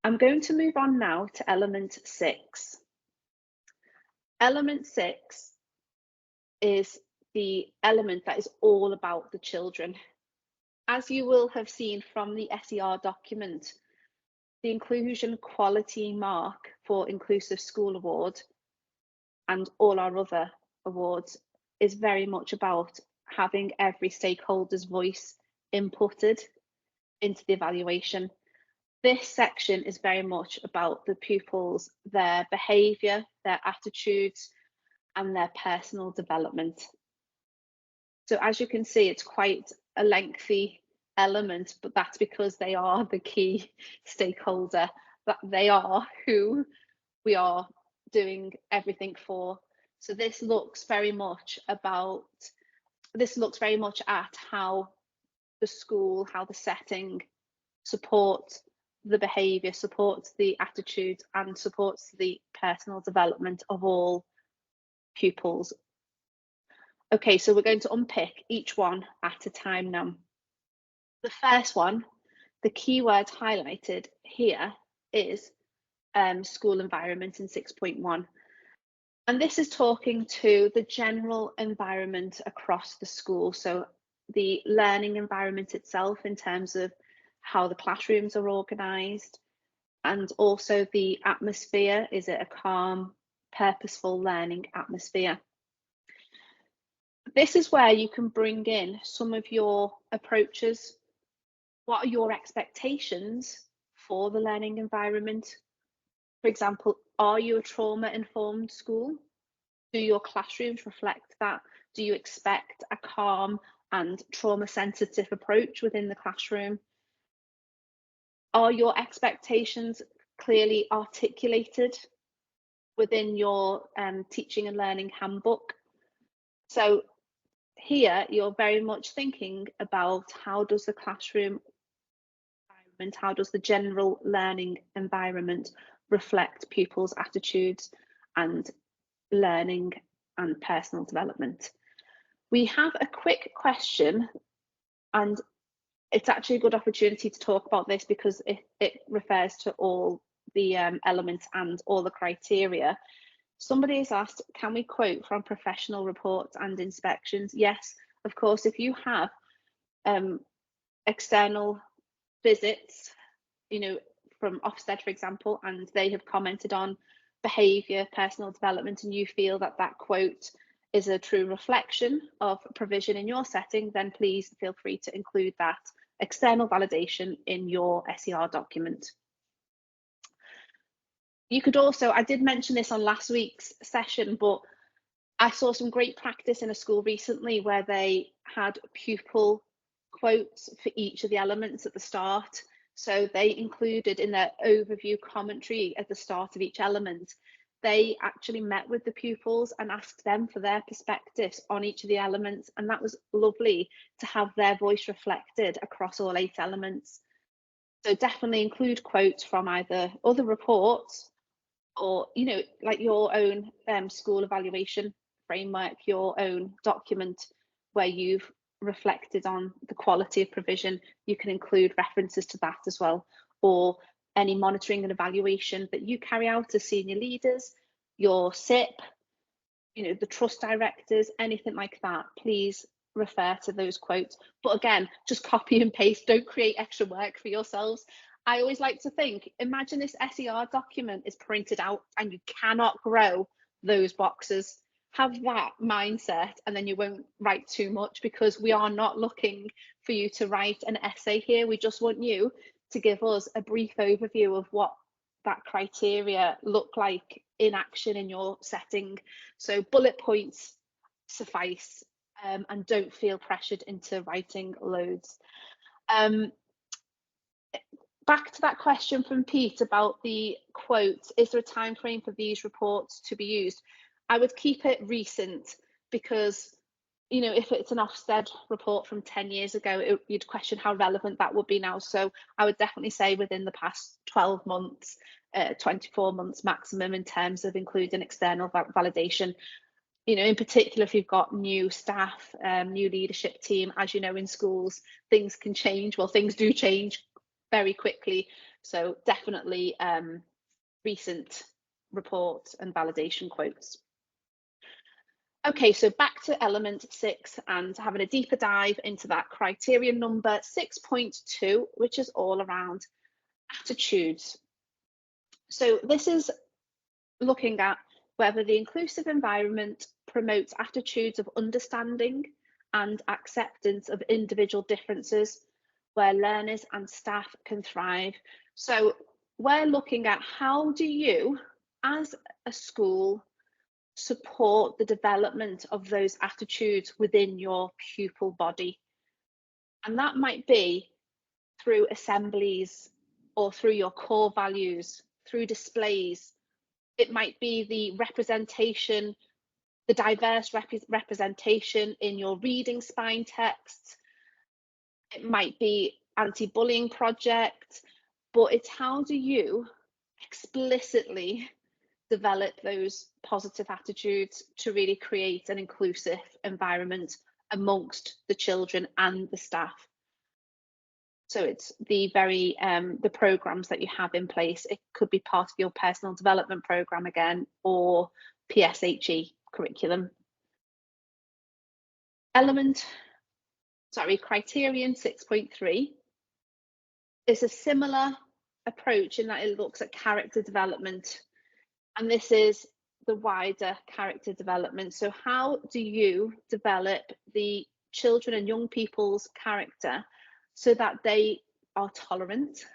I'm going to move on now to element 6. Element 6 is the element that is all about the children. As you will have seen from the SER document, the inclusion quality mark for Inclusive School Award and all our other awards is very much about having every stakeholder's voice inputted into the evaluation. This section is very much about the pupils, their behaviour, their attitudes, and their personal development. So as you can see, it's quite a lengthy element, but that's because they are the key stakeholder, that they are who we are doing everything for. So this looks very much at how the school, how the setting supports the behaviour, supports the attitudes, and supports the personal development of all pupils. Okay, so we're going to unpick each one at a time now. The first one, the keyword highlighted here is school environment in 6.1. And this is talking to the general environment across the school. So the learning environment itself in terms of how the classrooms are organised, and also the atmosphere. Is it a calm, purposeful learning atmosphere? This is where you can bring in some of your approaches. What are your expectations for the learning environment? For example, are you a trauma-informed school? Do your classrooms reflect that? Do you expect a calm and trauma-sensitive approach within the classroom? Are your expectations clearly articulated within your teaching and learning handbook? So here you're very much thinking about how does the classroom environment, how does the general learning environment reflect pupils' attitudes and learning and personal development. We have a quick question, and it's actually a good opportunity to talk about this because it refers to all the elements and all the criteria. Somebody has asked, can we quote from professional reports and inspections? Yes, of course. If you have external visits, from Ofsted, for example, and they have commented on behaviour, personal development, and you feel that that quote is a true reflection of provision in your setting, then please feel free to include that external validation in your SER document. You could also, I did mention this on last week's session, but I saw some great practice in a school recently where they had pupil quotes for each of the elements at the start. So they included in their overview commentary at the start of each element, they actually met with the pupils and asked them for their perspectives on each of the elements. And that was lovely to have their voice reflected across all 8 elements. So definitely include quotes from either other reports or, like your own school evaluation framework, your own document where you've reflected on the quality of provision. You can include references to that as well, or any monitoring and evaluation that you carry out as senior leaders, your SIP, the trust directors, anything like that. Please refer to those quotes. But again, just copy and paste, don't create extra work for yourselves. I always like to think, imagine this SER document is printed out and you cannot grow those boxes. Have that mindset, and then you won't write too much, because we are not looking for you to write an essay here. We just want you to give us a brief overview of what that criteria look like in action in your setting. So bullet points suffice, and don't feel pressured into writing loads. Back to that question from Pete about the quotes, is there a time frame for these reports to be used? I would keep it recent, because if it's an Ofsted report from 10 years ago, you'd question how relevant that would be now. So I would definitely say within the past 12 months, 24 months maximum, in terms of including external validation. In particular, if you've got new staff, new leadership team, as you know, in schools, things can change. Well, things do change very quickly. So definitely recent reports and validation quotes. Okay, so back to element 6 and having a deeper dive into that criterion number 6.2, which is all around attitudes. So this is looking at whether the inclusive environment promotes attitudes of understanding and acceptance of individual differences, where learners and staff can thrive. So we're looking at how do you, as a school, support the development of those attitudes within your pupil body. And that might be through assemblies or through your core values, through displays. It might be the representation, the diverse representation in your reading spine texts. It might be anti-bullying projects, but it's how do you explicitly develop those positive attitudes to really create an inclusive environment amongst the children and the staff. So it's the very the programs that you have in place. It could be part of your personal development program again, or PSHE curriculum. Criterion 6.3 is a similar approach in that it looks at character development, and this is the wider character development. So how do you develop the children and young people's character so that they are tolerant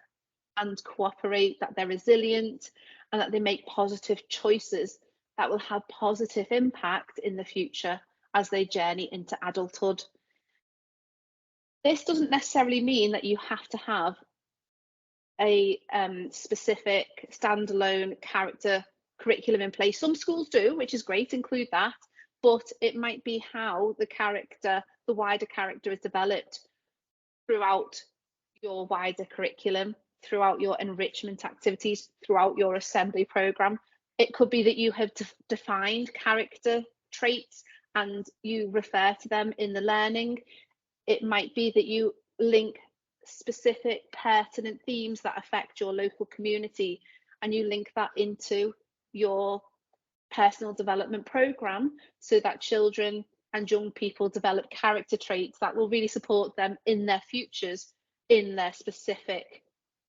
and cooperate, that they're resilient, and that they make positive choices that will have positive impact in the future as they journey into adulthood. This doesn't necessarily mean that you have to have a specific standalone character curriculum in place. Some schools do, which is great, include that, but it might be how the character, the wider character, is developed throughout your wider curriculum, throughout your enrichment activities, throughout your assembly program. It could be that you have defined character traits and you refer to them in the learning. It might be that you link specific pertinent themes that affect your local community and you link that into your personal development program so that children and young people develop character traits that will really support them in their futures in their specific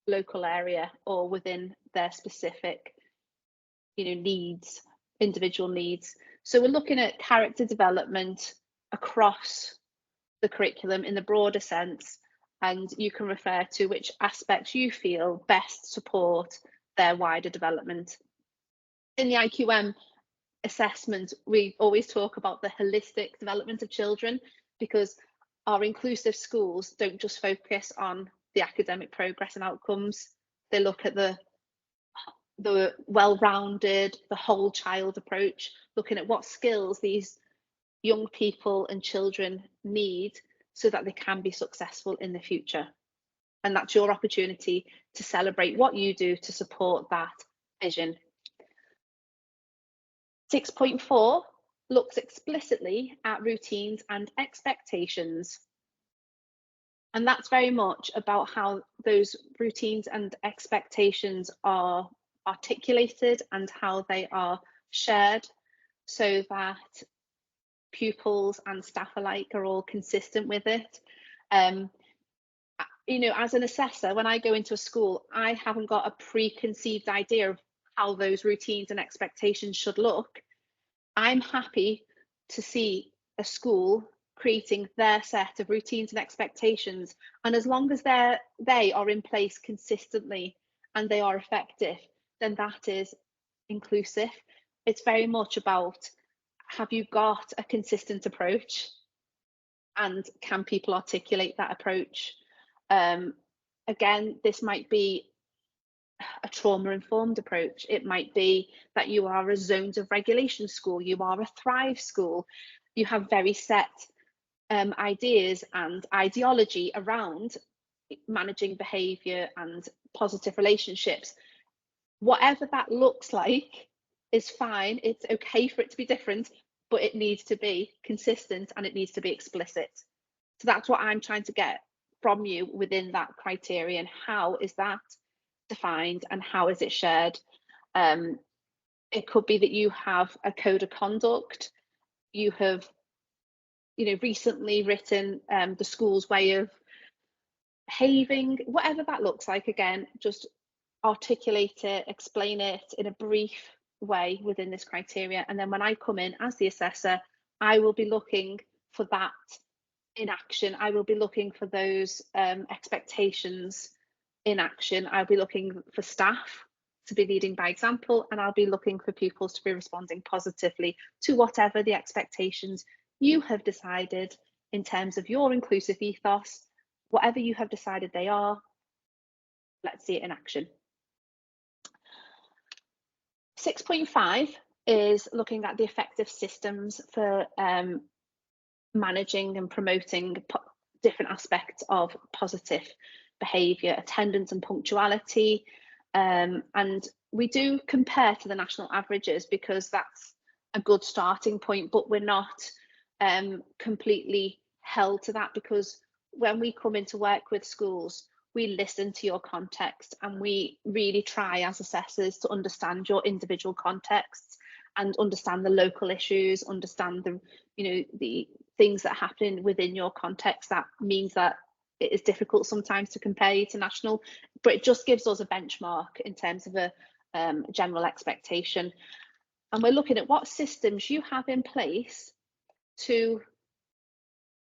local area or within their specific needs, individual needs. So we're looking at character development across the curriculum in the broader sense, and you can refer to which aspects you feel best support their wider development. In the IQM assessment, we always talk about the holistic development of children, because our inclusive schools don't just focus on the academic progress and outcomes. They look at the well-rounded, the whole child approach, looking at what skills these young people and children need so that they can be successful in the future. And that's your opportunity to celebrate what you do to support that vision. 6.4 looks explicitly at routines and expectations. And that's very much about how those routines and expectations are articulated and how they are shared so that pupils and staff alike are all consistent with it. As an assessor, when I go into a school, I haven't got a preconceived idea of how those routines and expectations should look. I'm happy to see a school creating their set of routines and expectations, and as long as they are in place consistently and they are effective, then that is inclusive. It's very much about, have you got a consistent approach, and can people articulate that approach? Again, this might be a trauma-informed approach. It might be that you are a zones of regulation school, you are a thrive school, you have very set ideas and ideology around managing behaviour and positive relationships. Whatever that looks like is fine. It's okay for it to be different, but it needs to be consistent and it needs to be explicit. So that's what I'm trying to get from you within that criteria, and how is that defined and how is it shared. It could be that you have a code of conduct, you have recently written the school's way of behaving, whatever that looks like. Again, just articulate it, explain it in a brief way within this criteria. And then when I come in as the assessor, I will be looking for that in action. I will be looking for those expectations in action. I'll be looking for staff to be leading by example, and I'll be looking for pupils to be responding positively to whatever the expectations you have decided in terms of your inclusive ethos. Whatever you have decided they are, let's see it in action. 6.5 is looking at the effective systems for managing and promoting different aspects of positive behaviour, attendance and punctuality. And we do compare to the national averages because that's a good starting point, but we're not completely held to that, because when we come into work with schools, we listen to your context and we really try as assessors to understand your individual contexts and understand the local issues, understand the things that happen within your context. That means that it is difficult sometimes to compare you to national, but it just gives us a benchmark in terms of a general expectation. And we're looking at what systems you have in place to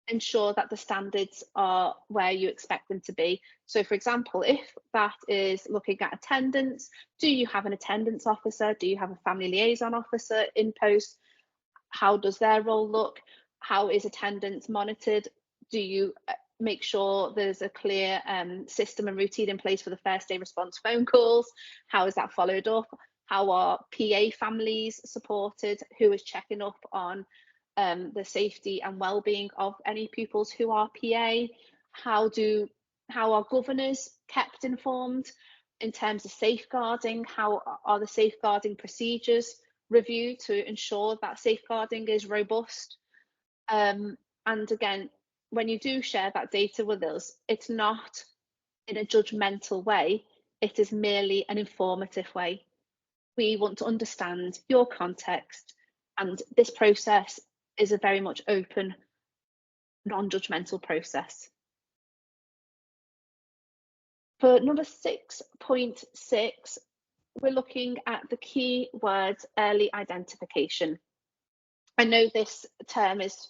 ensure that the standards are where you expect them to be. So for example, if that is looking at attendance, do you have an attendance officer? Do you have a family liaison officer in post? How does their role look? How is attendance monitored? Do you make sure there's a clear system and routine in place for the first day response phone calls? How is that followed up? How are PA families supported? Who is checking up on the safety and well-being of any pupils who are PA? How are governors kept informed in terms of safeguarding? How are the safeguarding procedures reviewed to ensure that safeguarding is robust? And again, when you do share that data with us, it's not in a judgmental way, it is merely an informative way. We want to understand your context, and this process is a very much open, non-judgmental process. For number 6.6, we're looking at the key words early identification. I know this term is,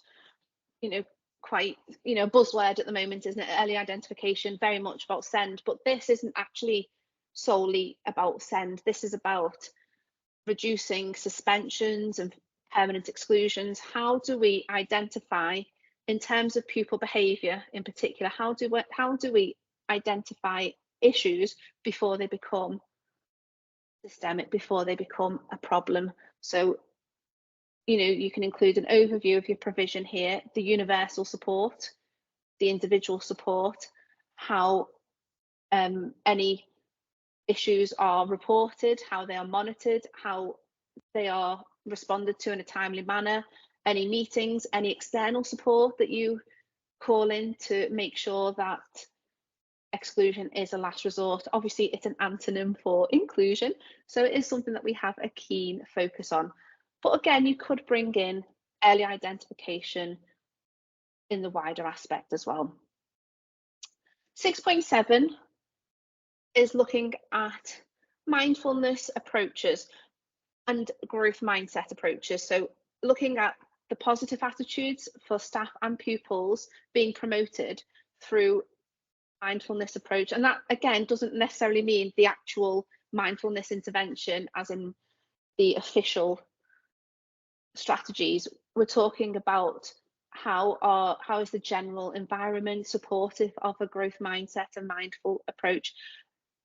quite, buzzword at the moment, isn't it? Early identification, very much about SEND, but this isn't actually solely about SEND. This is about reducing suspensions and permanent exclusions. How do we identify, in terms of pupil behaviour in particular, how do we identify issues before they become systemic, before they become a problem? So you can include an overview of your provision here, the universal support, the individual support, how any issues are reported, how they are monitored, how they are responded to in a timely manner, any meetings, any external support that you call in to make sure that exclusion is a last resort. Obviously, it's an antonym for inclusion, so it is something that we have a keen focus on. But again, you could bring in early identification in the wider aspect as well. 6.7 is looking at mindfulness approaches and growth mindset approaches. So looking at the positive attitudes for staff and pupils being promoted through mindfulness approach. And that, again, doesn't necessarily mean the actual mindfulness intervention as in the official strategies. We're talking about how is the general environment supportive of a growth mindset and mindful approach.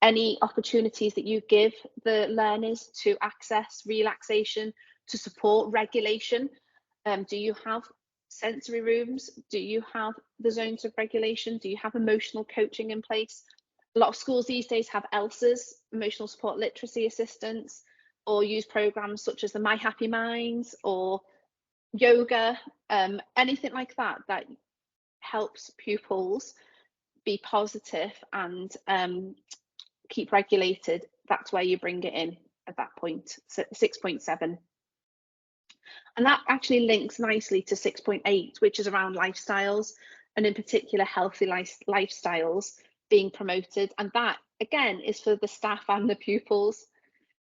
Any opportunities that you give the learners to access relaxation, to support regulation. Do you have sensory rooms? Do you have the zones of regulation? Do you have emotional coaching in place? A lot of schools these days have ELSAs, emotional support literacy assistants, or use programs such as the My Happy Minds or yoga, anything like that that helps pupils be positive and keep regulated, that's where you bring it in at that point. So 6.7. And that actually links nicely to 6.8, which is around lifestyles, and in particular healthy lifestyles being promoted. And that again is for the staff and the pupils.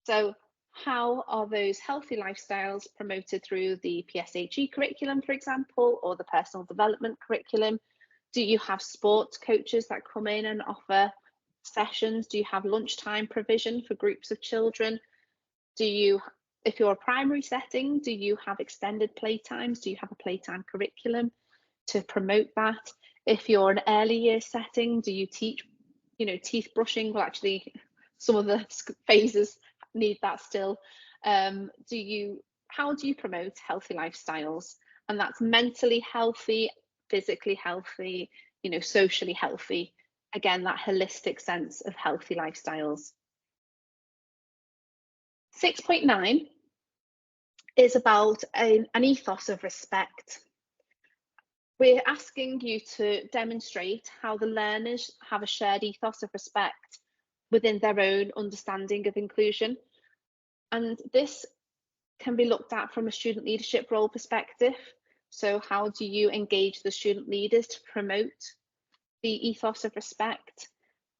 So how are those healthy lifestyles promoted through the PSHE curriculum, for example, or the personal development curriculum? Do you have sports coaches that come in and offer sessions? Do you have lunchtime provision for groups of children? Do you, if you're a primary setting, do you have extended playtimes? Do you have a playtime curriculum to promote that? If you're an early years setting, do you teach, teeth brushing? Well, actually, some of the phases need that still. How do you promote healthy lifestyles? And that's mentally healthy, physically healthy, socially healthy. Again, that holistic sense of healthy lifestyles. 6.9 is about an ethos of respect. We're asking you to demonstrate how the learners have a shared ethos of respect within their own understanding of inclusion. And this can be looked at from a student leadership role perspective. So how do you engage the student leaders to promote the ethos of respect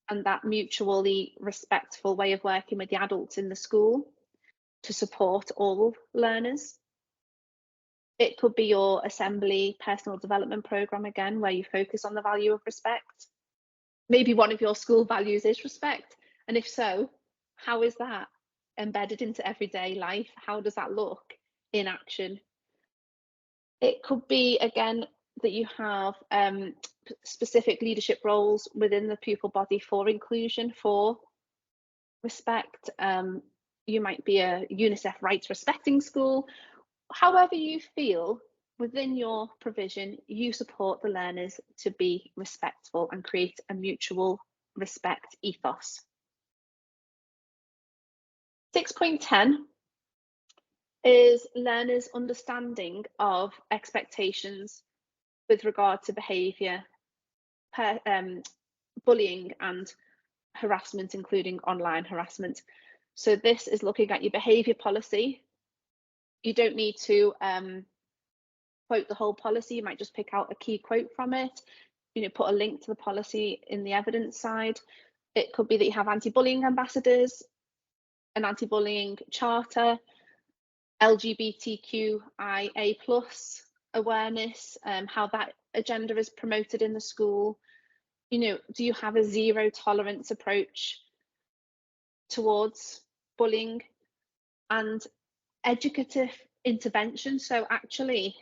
and that mutually respectful way of working with the adults in the school to support all learners? It could be your assembly personal development program again, where you focus on the value of respect. Maybe one of your school values is respect, and if so, how is that embedded into everyday life? How does that look in action? It could be again that you have specific leadership roles within the pupil body for inclusion, for respect. You might be a UNICEF rights respecting school. However you feel within your provision, you support the learners to be respectful and create a mutual respect ethos. 6.10 is learners' understanding of expectations with regard to behaviour, bullying and harassment, including online harassment. So this is looking at your behaviour policy. You don't need to quote the whole policy, you might just pick out a key quote from it, put a link to the policy in the evidence side. It could be that you have anti-bullying ambassadors, an anti-bullying charter, LGBTQIA+ awareness, how that agenda is promoted in the school. Do you have a zero tolerance approach towards bullying and educative intervention? So actually,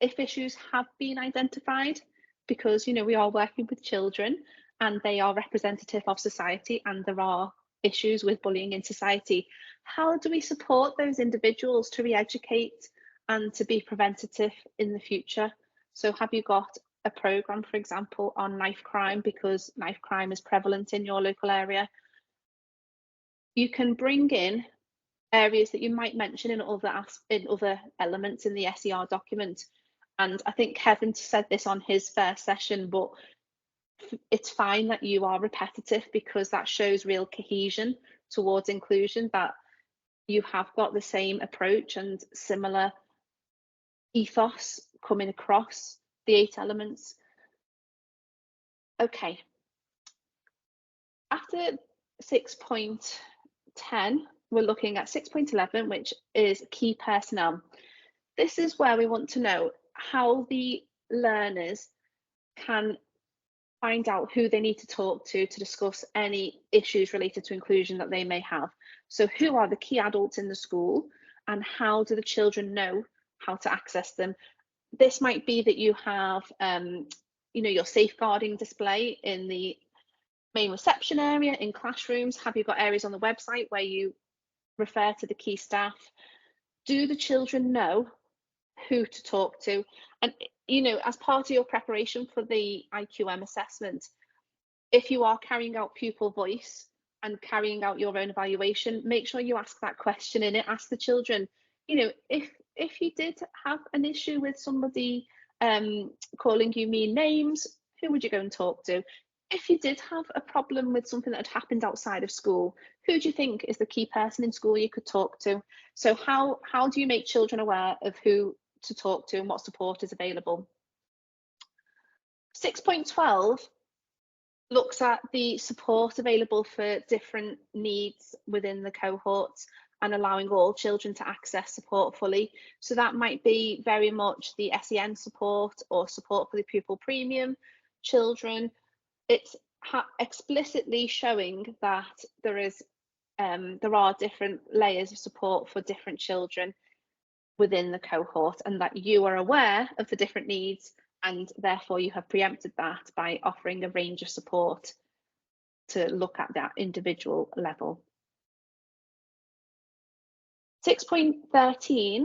if issues have been identified, because we are working with children and they are representative of society and there are issues with bullying in society, how do we support those individuals to re-educate and to be preventative in the future? So have you got a programme, for example, on knife crime, because knife crime is prevalent in your local area? You can bring in areas that you might mention in other elements in the SER document. And I think Kevin said this on his first session, but it's fine that you are repetitive, because that shows real cohesion towards inclusion, that you have got the same approach and similar ethos coming across the 8 elements. Okay. After 6.10, we're looking at 6.11, which is key personnel. This is where we want to know how the learners can find out who they need to talk to discuss any issues related to inclusion that they may have. So who are the key adults in the school, and how do the children know how to access them? This might be that you have your safeguarding display in the main reception area, in classrooms. Have you got areas on the website where you refer to the key staff? Do the children know who to talk to? And as part of your preparation for the IQM assessment, if you are carrying out pupil voice and carrying out your own evaluation, make sure you ask that question in it. Ask the children, if you did have an issue with somebody calling you mean names, who would you go and talk to? If you did have a problem with something that had happened outside of school, who do you think is the key person in school you could talk to? So how do you make children aware of who to talk to and what support is available? 6.12 looks at the support available for different needs within the cohorts and allowing all children to access support fully. So that might be very much the SEN support or support for the pupil premium children. It's explicitly showing that there are different layers of support for different children within the cohort, and that you are aware of the different needs, and therefore you have preempted that by offering a range of support to look at that individual level. 6.13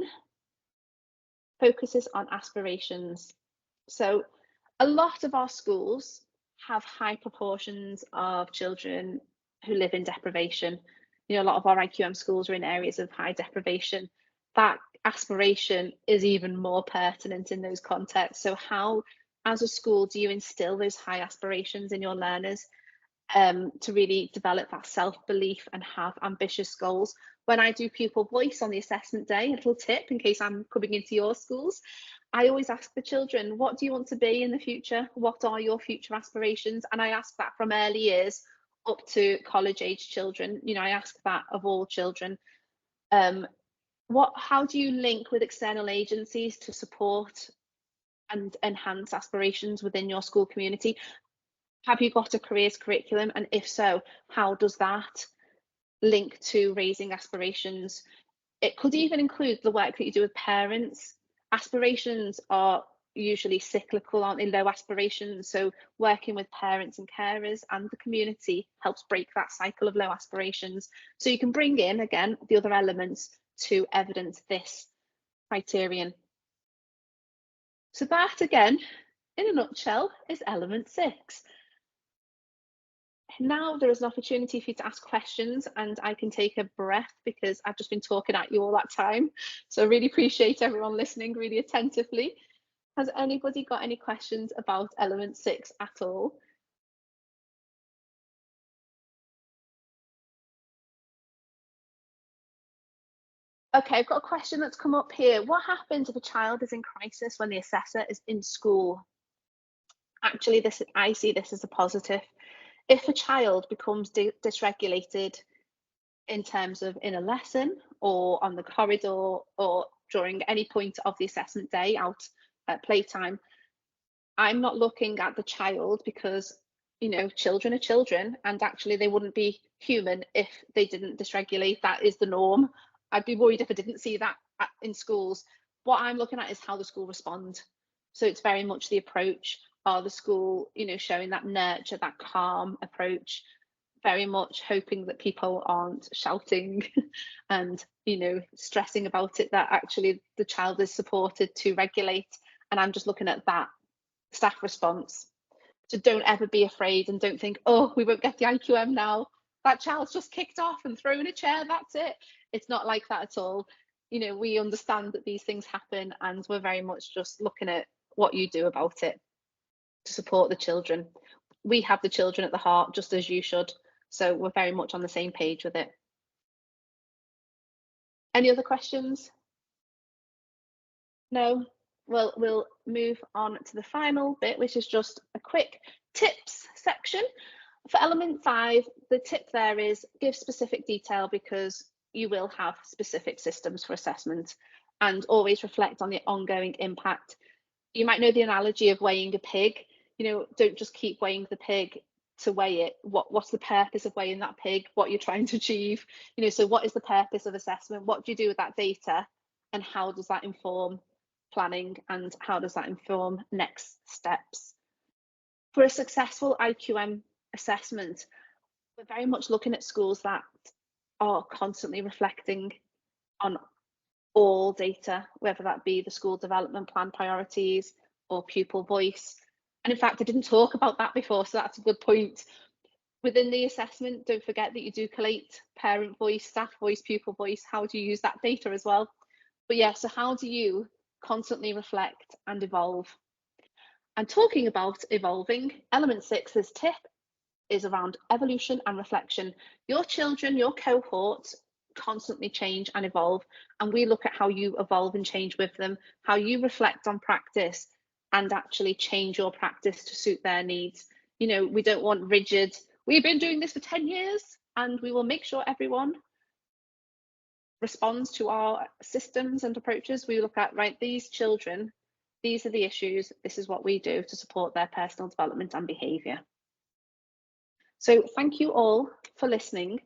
focuses on aspirations. So a lot of our schools have high proportions of children who live in deprivation. A lot of our IQM schools are in areas of high deprivation. That aspiration is even more pertinent in those contexts. So how, as a school, do you instill those high aspirations in your learners to really develop that self-belief and have ambitious goals? When I do pupil voice on the assessment day, a little tip in case I'm coming into your schools, I always ask the children, what do you want to be in the future? What are your future aspirations? And I ask that from early years up to college age children. I ask that of all children. How do you link with external agencies to support and enhance aspirations within your school community? Have you got a careers curriculum? And if so, how does that link to raising aspirations? It could even include the work that you do with parents. Aspirations are usually cyclical, aren't they? Low aspirations. So working with parents and carers and the community helps break that cycle of low aspirations. So you can bring in, again, the other elements to evidence this criterion. So that, again, in a nutshell, is element 6. Now there is an opportunity for you to ask questions, and I can take a breath because I've just been talking at you all that time. So I really appreciate everyone listening really attentively. Has anybody got any questions about element 6 at all? Okay, I've got a question that's come up here. What happens if a child is in crisis when the assessor is in school? Actually, I see this as a positive. If a child becomes dysregulated in terms of in a lesson or on the corridor or during any point of the assessment day out at playtime, I'm not looking at the child because, children are children, and actually they wouldn't be human if they didn't dysregulate. That is the norm. I'd be worried if I didn't see that in schools. What I'm looking at is how the school respond. So it's very much the approach. Are the school, showing that nurture, that calm approach, very much hoping that people aren't shouting and, stressing about it, that actually the child is supported to regulate. And I'm just looking at that staff response. So don't ever be afraid and don't think, oh, we won't get the IQM now. That child's just kicked off and thrown in a chair, that's it. It's not like that at all. We understand that these things happen, and we're very much just looking at what you do about it to support the children. We have the children at the heart, just as you should. So we're very much on the same page with it. Any other questions? No? Well, we'll move on to the final bit, which is just a quick tips section. For element 5, the tip there is give specific detail, because you will have specific systems for assessment, and always reflect on the ongoing impact. You might know the analogy of weighing a pig. Don't just keep weighing the pig to weigh it. What's the purpose of weighing that pig? What you're trying to achieve? So what is the purpose of assessment? What do you do with that data? And how does that inform planning, and how does that inform next steps? For a successful IQM assessment, we're very much looking at schools that are constantly reflecting on all data, whether that be the school development plan priorities or pupil voice. And in fact, I didn't talk about that before, so that's a good point. Within the assessment, don't forget that you do collate parent voice, staff voice, pupil voice. How do you use that data as well? But yeah, so how do you constantly reflect and evolve? And talking about evolving, element 6's tip is around evolution and reflection. Your children, your cohorts constantly change and evolve, and we look at how you evolve and change with them, how you reflect on practice and actually change your practice to suit their needs. You know, we don't want rigid, we've been doing this for 10 years and we will make sure everyone responds to our systems and approaches. We look at, right, these children, these are the issues, this is what we do to support their personal development and behaviour. So thank you all for listening.